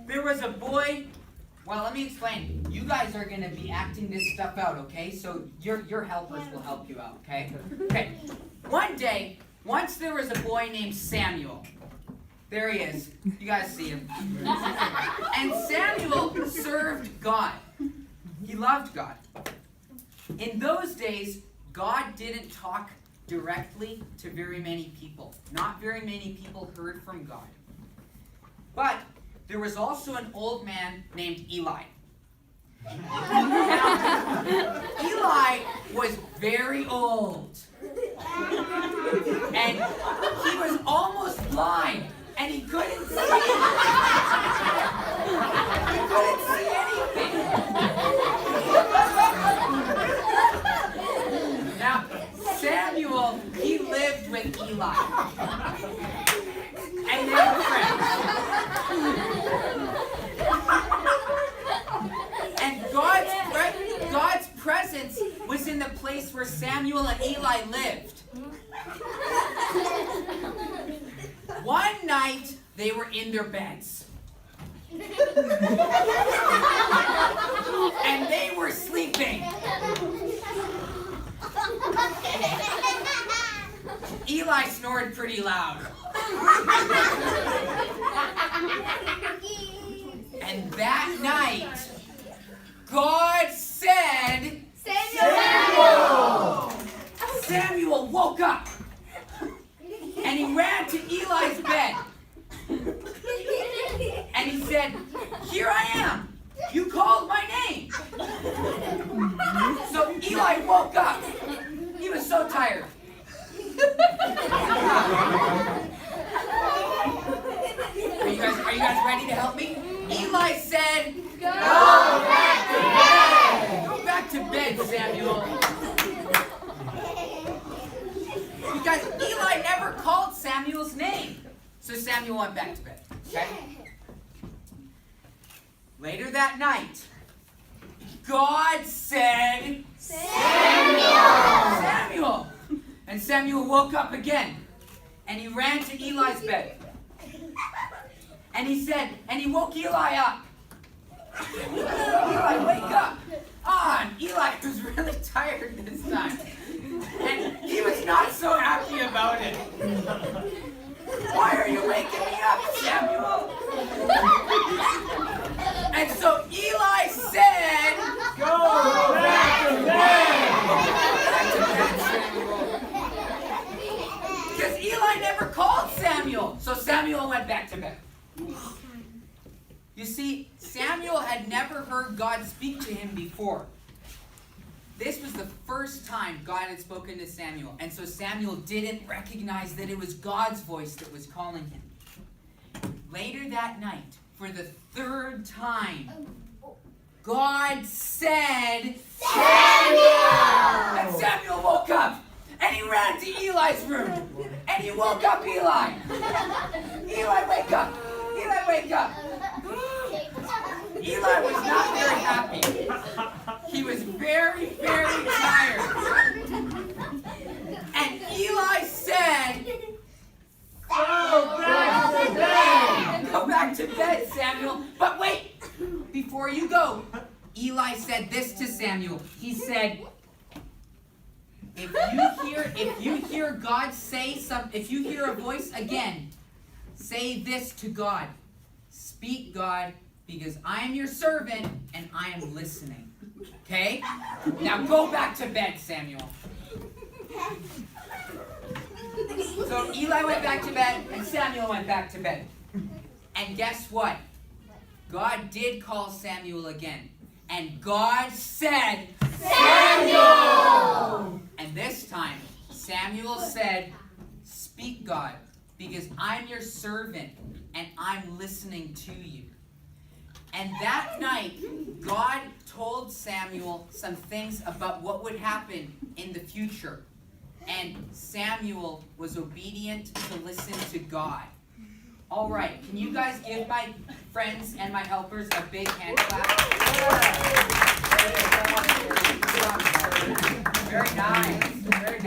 There was a boy. Well, let me explain. You guys are going to be acting this stuff out, okay? So your helpers will help you out, okay? Okay. Once there was a boy named Samuel. There he is. You guys see him. And Samuel served God. He loved God. In those days, God didn't talk directly to very many people. Not very many people heard from God. But there was also an old man named Eli. Now, Eli was very old. And he was almost blind. And he couldn't see anything. He couldn't see anything. Now, Samuel, he lived with Eli. And they were friends. And God's presence was in the place where Samuel and Eli lived. One night, they were in their beds. And they were sleeping. Eli snored pretty loud. And that night, God said, Samuel! Samuel woke up. And he ran to Eli's bed. And he said, here I am. You called my name. So Eli woke up. He was so tired. Are you guys ready to help me? Eli said, go back to bed. Go back to bed, Samuel. Because Eli never called Samuel's name. So Samuel went back to bed. Okay? Later that night, God said, Samuel! Samuel! And Samuel woke up again. And he ran to Eli's bed. And he said, and he woke Eli up. Eli, wake up. On. Eli was really tired this time. And he was not so happy about it. Why are you waking me up, Samuel? And so Eli said, go back to bed. Back to bed, Samuel. Because Eli never called Samuel. So Samuel went back to bed. You see, Samuel had never heard God speak to him before. This was the first time God had spoken to Samuel. And so Samuel didn't recognize that it was God's voice that was calling him. Later that night, for the third time, God said, Samuel! And Samuel woke up. And he ran to Eli's room. And he woke up Eli. Eli, wake up. Eli, wake up. Eli was not very happy. He was very, very tired. And Eli said, go back to bed. Go back to bed, Samuel. But wait, before you go, Eli said this to Samuel. He said, if you hear God say something, if you hear a voice again, say this to God. Speak, God, because I am your servant and I am listening. Okay? Now go back to bed, Samuel. So Eli went back to bed and Samuel went back to bed. And guess what? God did call Samuel again. And God said, Samuel! And this time, Samuel said, speak, God, because I'm your servant and I'm listening to you. And that night, God told Samuel some things about what would happen in the future. And Samuel was obedient to listen to God. All right, can you guys give my friends and my helpers a big hand clap? Very nice. Very nice.